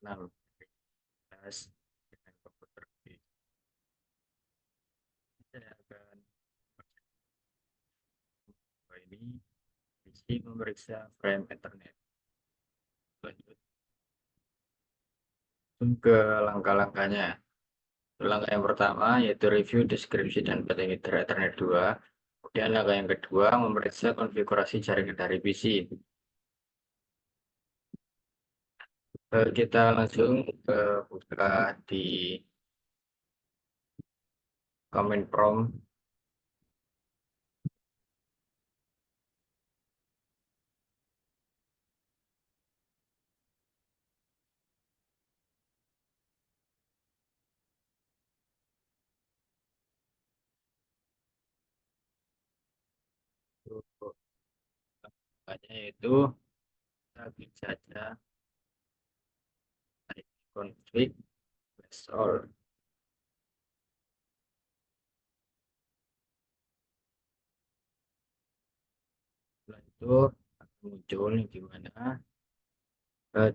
6 dengan komputer B. Saya akan mencoba ini PC memeriksa frame Ethernet. Lanjut ke langkah-langkahnya. Langkah yang pertama yaitu review, deskripsi, dan parameter Ethernet 2. Kemudian langkah yang kedua memeriksa konfigurasi jaringan dari PC. Kita langsung buka di command prompt. Langkahnya yaitu kita klik saja config all. Setelah itu akan muncul di mana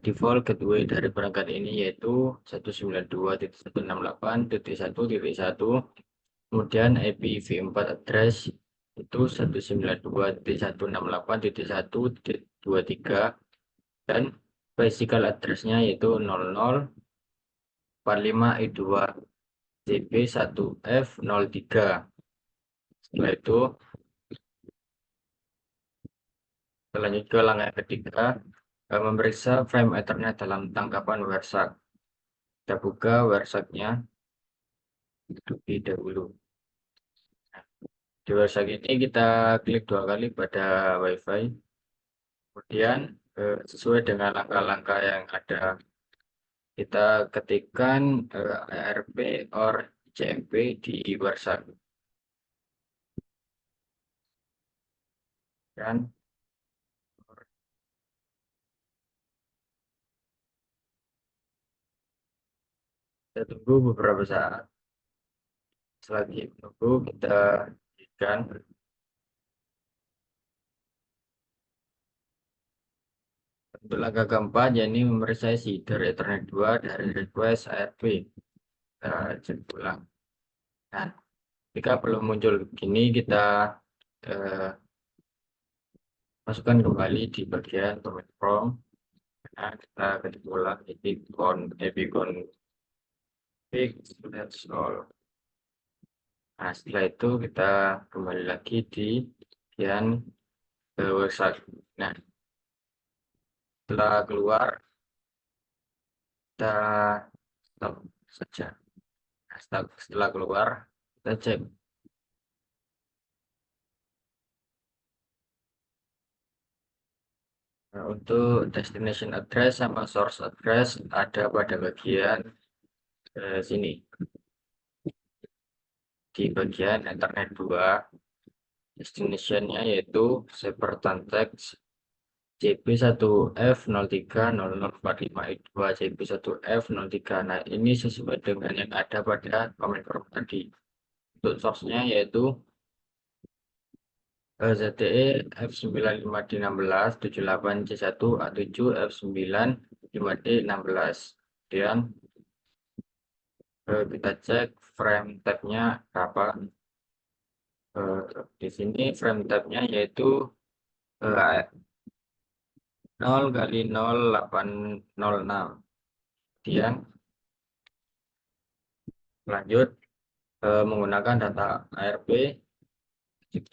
default gateway dari perangkat ini yaitu 192.168.1.1. Kemudian IPv4 address itu 192.168.1.23 dan physical address-nya yaitu 0045i2 CP1F03. Setelah itu lanjut ke langkah ketiga, memeriksa frame Ethernet dalam tangkapan WireShark. Kita buka WireShark-nya terlebih dahulu. Nah, di WireShark ini kita klik 2 kali pada WiFi. Kemudian sesuai dengan langkah-langkah yang ada, kita ketikkan ARP or CMP di WireShark. Dan kita tunggu beberapa saat. Selagi menunggu, kita ikan untuk langkah keempat, yakni memeriksa header Ethernet 2 dari request ARP. Kita cek ulang. Nah, jika belum muncul begini, kita eh, masukkan kembali di bagian command prompt. Nah, kita ketik ulang epicon fix that's all. Nah, setelah itu kita kembali lagi di bagian website. Nah, setelah keluar, kita stop saja. Nah, setelah keluar, kita cek. Nah, untuk destination address sama source address ada pada bagian sini. Di bagian Ethernet 2, destination-nya yaitu Cybertantex CP1F030045I2 CP1F03. Nah, ini sesuai dengan yang ada pada command prompt tadi. Untuk source-nya yaitu ZTE F95D16 78C1 A7 F95D16. Kemudian kita cek frame tab-nya berapa. Di sini frame tab-nya yaitu 0 kali 0806. Kemudian lanjut menggunakan data ARP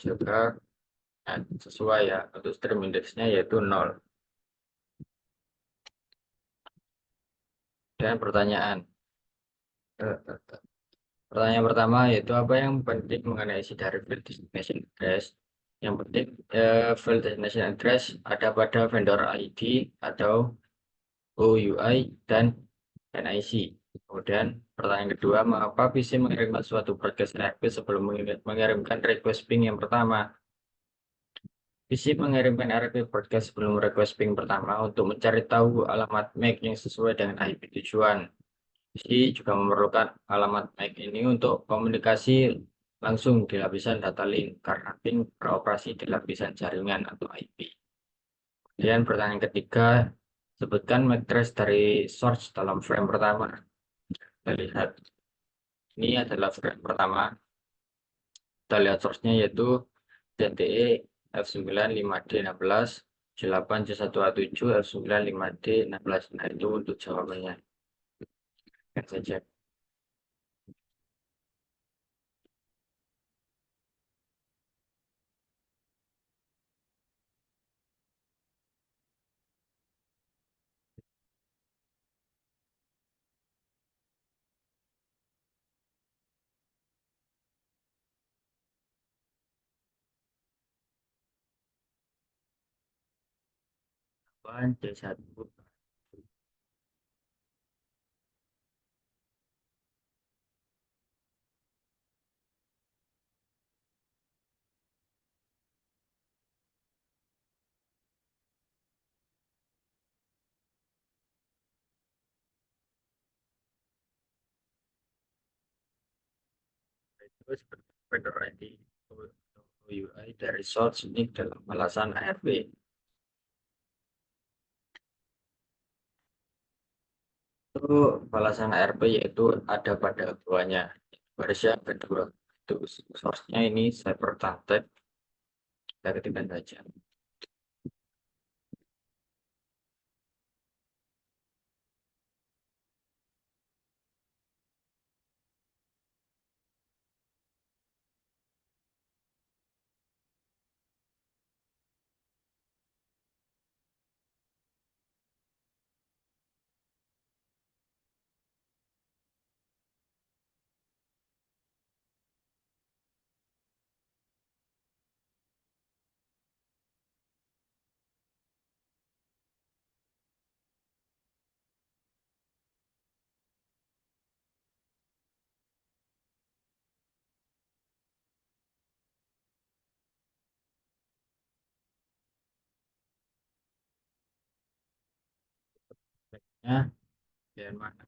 juga sesuai ya, untuk stream index-nya yaitu 0. Dan pertanyaan pertama yaitu apa yang penting mengenai isi dari file destination address. Yang penting file destination address ada pada vendor ID atau OUI dan NIC. Kemudian pertanyaan kedua, mengapa PC mengirimkan suatu broadcast ARP sebelum mengirimkan request ping yang pertama? PC mengirimkan ARP broadcast sebelum request ping pertama untuk mencari tahu alamat MAC yang sesuai dengan IP tujuan. PC juga memerlukan alamat MAC ini untuk komunikasi langsung di lapisan data link karena ping beroperasi di lapisan jaringan atau IP. Kemudian pertanyaan ketiga, Sebutkan MAC address dari source dalam frame pertama. Kita lihat, ini adalah frame pertama. Kita lihat source-nya yaitu ZTE F95D16 8C1A7 F95D16. Nah, itu untuk jawabannya. Lihat saja. C1 itu seperti vendor ID UI dari source ini dalam balasan ARP. Itu balasan ARP yaitu ada pada keduanya. Baris yang kedua itu source-nya ini cyber target. Kita ketikkan saja. Ya, dan mana?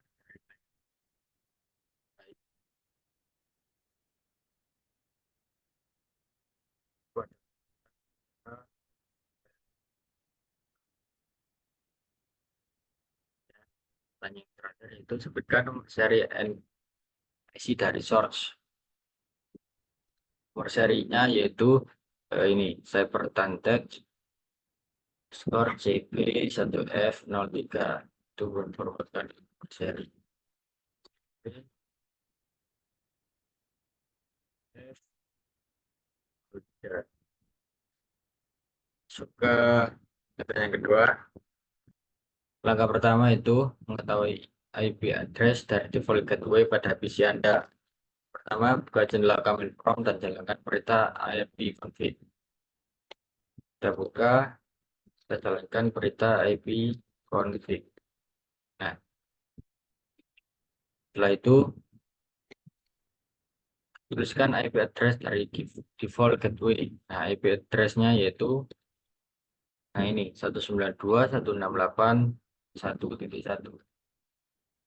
Pertanyaan yang terakhir itu sebutkan nomor seri NIC dari source. Nomor serinya yaitu ini CyberTanTech skor CP1F03 itu merupakan seri. F03. Suka yang kedua, langkah pertama itu mengetahui IP address dari default gateway pada PC Anda. Pertama, buka jendela command prompt dan jalankan perintah IP config. Kita buka, kita jalankan perintah IP config. Nah, setelah itu tuliskan IP address dari default gateway. Nah, IP address-nya yaitu nah ini 192.168.1.1.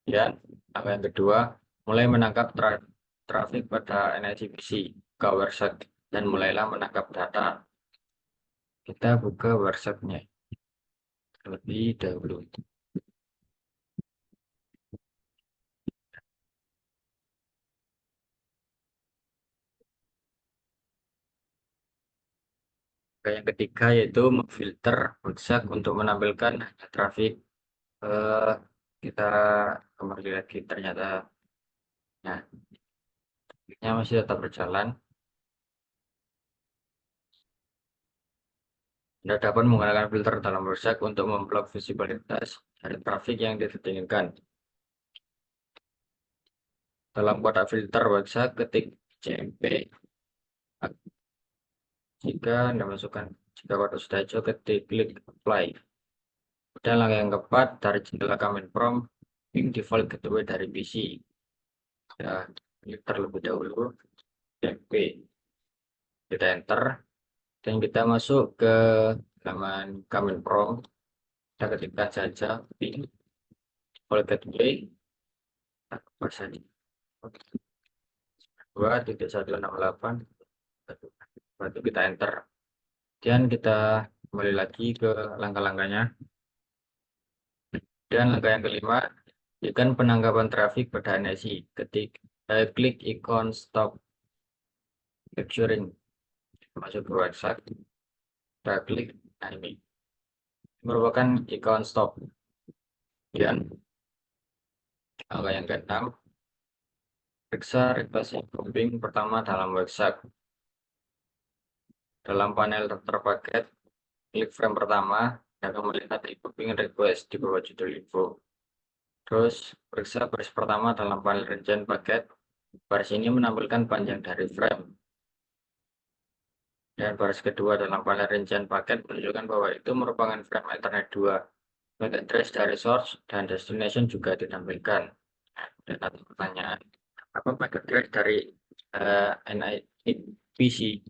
Ya, langkah yang kedua, mulai menangkap trafik pada NICPC ke website dan mulailah menangkap data. Kita buka website-nya terlebih dahulu. Yang ketiga yaitu memfilter website untuk menampilkan trafik. Eh, kita kembali lagi ternyata, nah, trafiknya masih tetap berjalan. Anda dapat menggunakan filter dalam website untuk memblok visibilitas dari trafik yang tidak diinginkan. Dalam kotak filter website, ketik CMP. Jika Anda masukkan, jika kotak sudah hijau, ketik klik apply. Dan langkah yang keempat, dari jendela command prompt, ping default gateway dari PC. Ya, klik terlebih dahulu, CMP. Kita enter, dan kita masuk ke halaman command prompt. Kita ketikkan saja ping default gateway. Apa saja? 2.168. Lalu kita enter. Dan kita kembali lagi ke langkah-langkahnya. Dan langkah yang kelima, ikan penangkapan traffic pada NSI. Klik ikon stop capturing masuk ke website. Kita klik, nah ini merupakan ikon stop. Dan langkah yang keenam, periksa request grouping pertama dalam website. Dalam panel terpaket, klik frame pertama dan akan melihat grouping request di bawah judul info. Terus, periksa baris pertama dalam panel rincian paket. Baris ini menampilkan panjang dari frame. Dan baris kedua dalam panel rincian paket menunjukkan bahwa itu merupakan frame Ethernet 2. MAC address dari source dan destination juga ditampilkan. Dan ada pertanyaan, apa MAC address dari NIPC?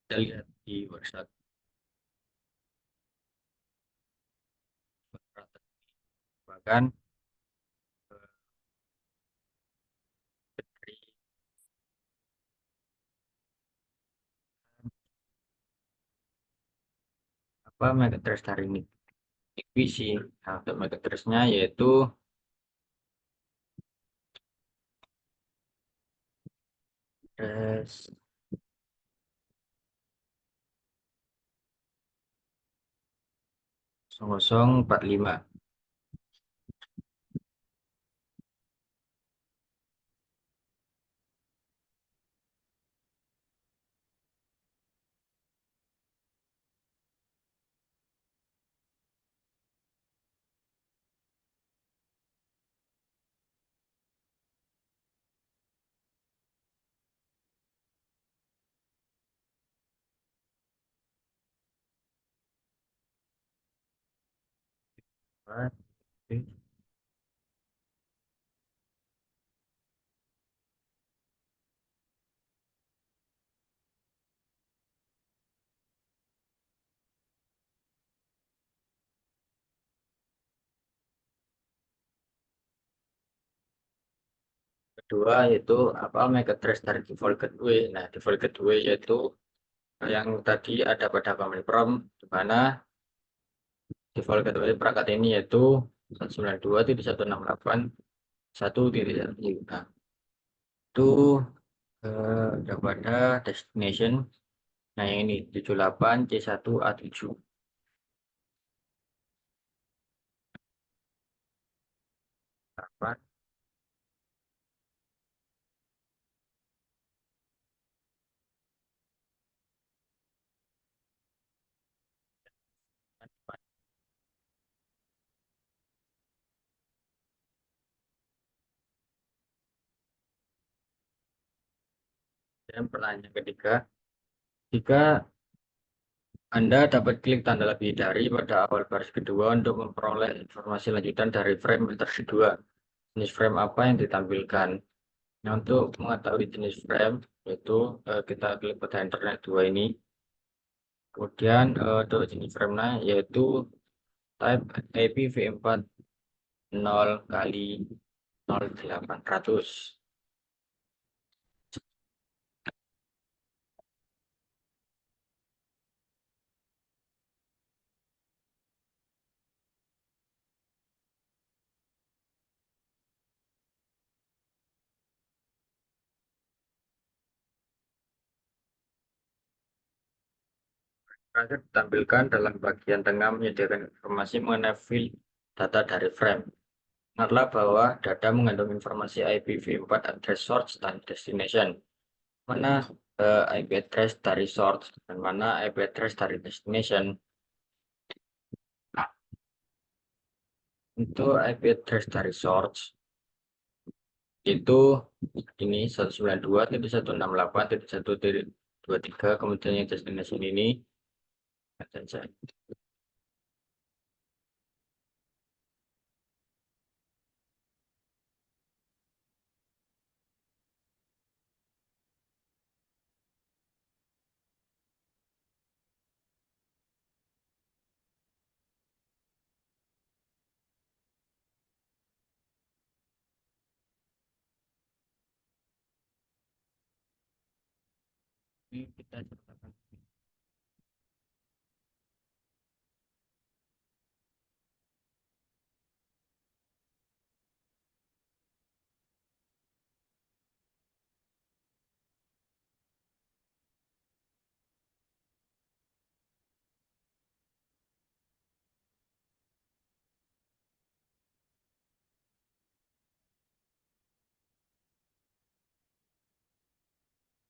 Kita lihat di website. Bahkan dari apa MAC address dari NIPC? Nah, untuk MAC address-nya yaitu address 0045. Kedua yaitu apa MAC address dari default gateway. Nah, default gateway yaitu yang tadi ada pada command prompt, di mana default gateway perangkat ini yaitu 192.168.1.1. Nah, itu ada pada destination. Nah, yang ini 78C1A7. Apa? Dan pertanyaan ketiga, jika Anda dapat klik tanda lebih dari pada awal baris kedua untuk memperoleh informasi lanjutan dari frame filter kedua. Jenis frame apa yang ditampilkan? Nah, untuk mengetahui jenis frame, yaitu kita klik pada internet 2 ini. Kemudian untuk jenis frame-nya yaitu type IPv4 0 kali 0800. Terakhir ditampilkan dalam bagian tengah menyediakan informasi mengenai field data dari frame. Ingatlah bahwa data mengandung informasi IPv4 address source dan destination. Mana IP address dari source dan mana IP address dari destination. Nah, untuk IP address dari source itu ini 192.168.1.23, kemudian yang destination ini saja. Ini kita ceritakan.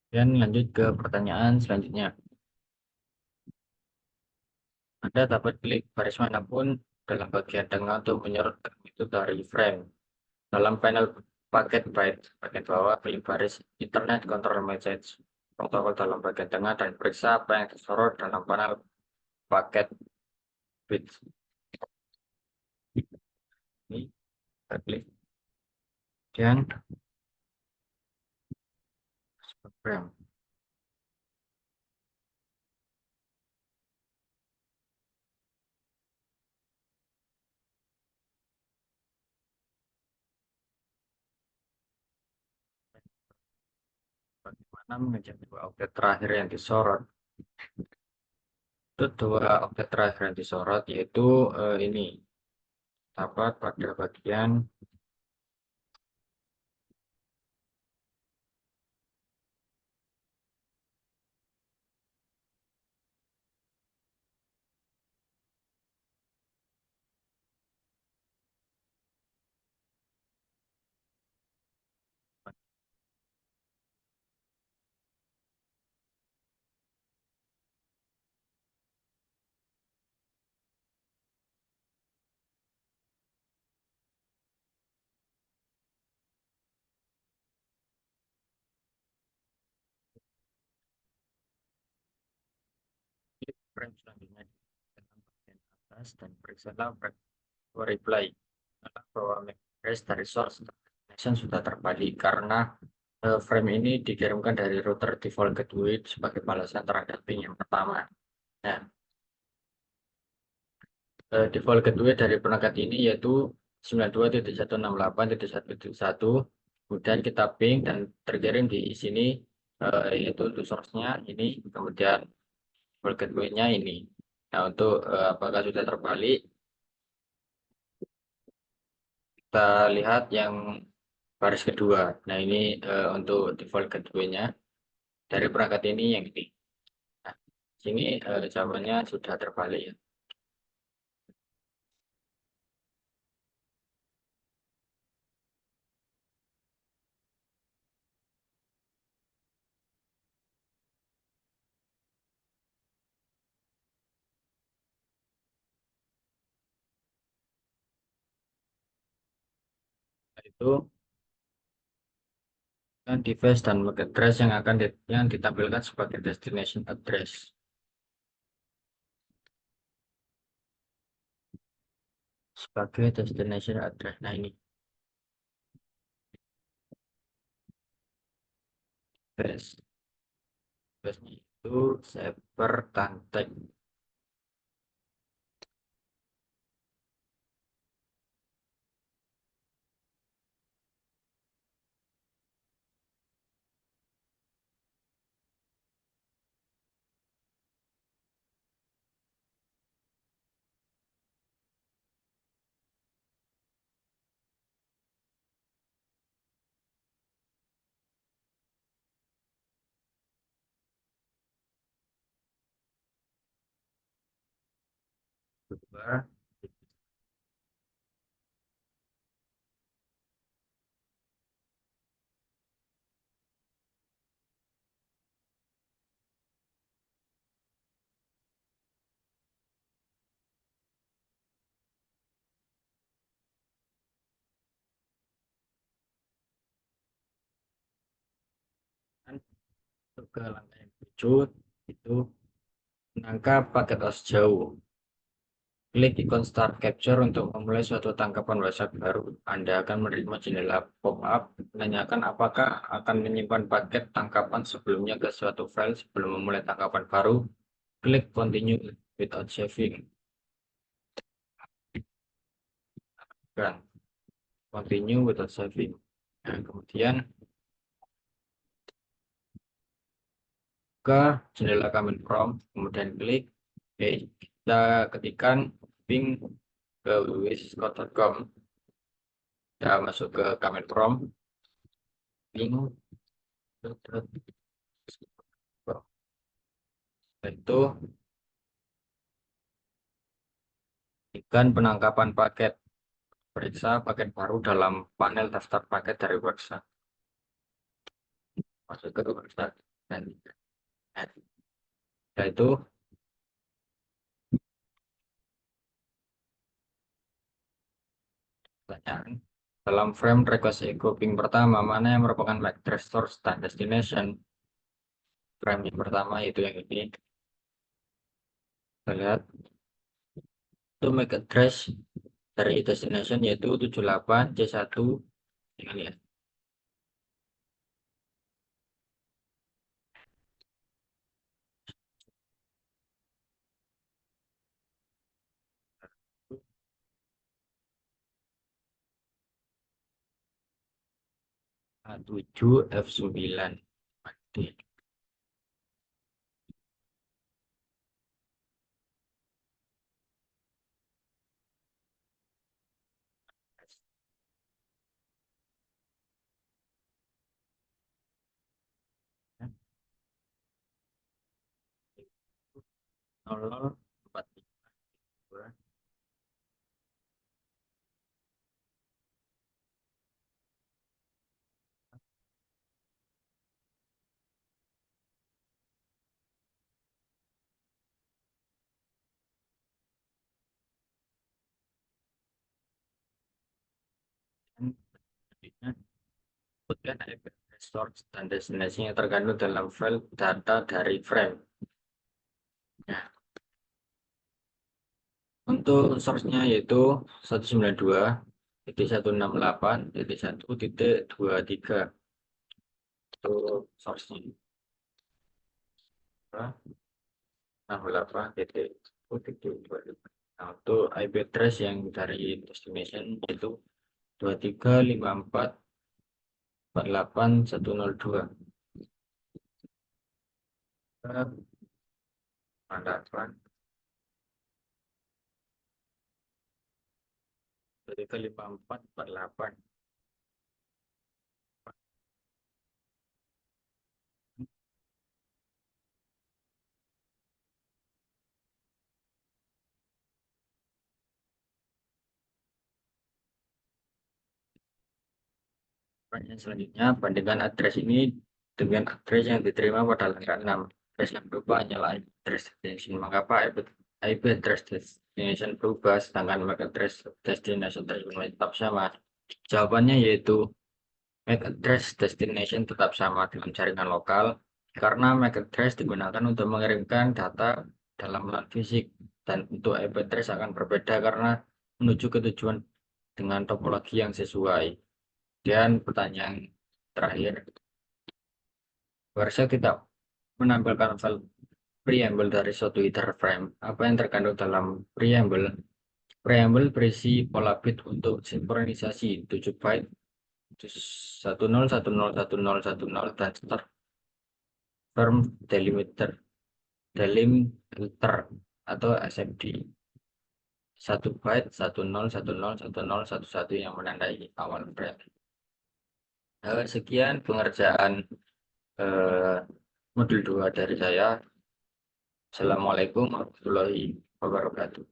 Dan lanjut ke pertanyaan selanjutnya. Anda dapat klik baris manapun dalam bagian tengah untuk menyorotkan itu dari frame. Dalam panel paket byte, bagian bawah, klik baris Internet Control Message protokol dalam bagian tengah dan periksa apa yang tersorot dalam panel paket bits. Ini kita klik dan frame. Bagaimana mengejar dua objek terakhir yang disorot? Itu dua objek terakhir yang disorot yaitu ini dapat pada bagian frame selanjutnya di dalam bagian atas dan periksalah reply bahwa MAC address dari source destination sudah terbalik karena frame ini dikirimkan dari router default gateway sebagai balasan terhadap ping yang pertama. Nah, default gateway dari perangkat ini yaitu 92.168.1.1. Kemudian kita ping dan terkirim di sini yaitu untuk source-nya ini, kemudian default gateway-nya ini. Nah, untuk apakah sudah terbalik, kita lihat yang baris kedua. Nah, ini untuk default gateway-nya dari perangkat ini yang ini. Nah, sini jawabannya sudah terbalik ya. Nah, itu kan device dan MAC address yang akan yang ditampilkan sebagai destination address. Sebagai destination address. Nah, ini device. Device itu server Tantek. Kedua, kan untuk ke langkah yang tujuh itu menangkap paket os jauh. Klik ikon Start Capture untuk memulai suatu tangkapan WhatsApp baru. Anda akan menerima jendela pop-up menanyakan apakah akan menyimpan paket tangkapan sebelumnya ke suatu file sebelum memulai tangkapan baru. Klik Continue without saving. Dan Continue without saving. Nah, kemudian Buka jendela command prompt, kemudian klik. Oke, kita ketikkan ping ke www.cisco.com. Kita masuk ke command prompt, ping itu ketikkan penangkapan paket. Periksa paket baru dalam panel daftar paket dari website. Masuk ke website dan add. Setelah itu pertanyaan dalam frame request grouping pertama mana yang merupakan MAC address source dan destination. Frame yang pertama itu yang ini. Kita lihat itu MAC address dari destination yaitu 78 C1 ini ya. A7 F9 mati. Nol empat tiga. Sebutkan IP source dan destinasi yang terkandung dalam file data dari frame. Nah, untuk source-nya yaitu 192.168.1.23 itu source-nya. 68.1.23. Nah, untuk IP address yang dari destination itu 235448.102. Mandapan 235448. Pertanyaan selanjutnya, bandingkan address ini dengan address yang diterima pada lembar 6. Address yang berubah hanyalah address destination. Mengapa IP address destination berubah sedangkan MAC address destination tersebut tetap sama? Jawabannya yaitu MAC address destination tetap sama dengan jaringan lokal karena MAC address digunakan untuk mengirimkan data dalam LAN fisik dan untuk IP address akan berbeda karena menuju ke tujuan dengan topologi yang sesuai. Dan pertanyaan terakhir, Warsa tidak menampilkan file preamble dari suatu header frame. Apa yang terkandung dalam preamble? Preamble berisi pola bit untuk sinkronisasi 7 byte 10101010 dan start firm delimiter atau SFD 1 byte 10101011 yang menandai awal frame. Sekian pengerjaan modul 2 dari saya. Assalamualaikum warahmatullahi wabarakatuh.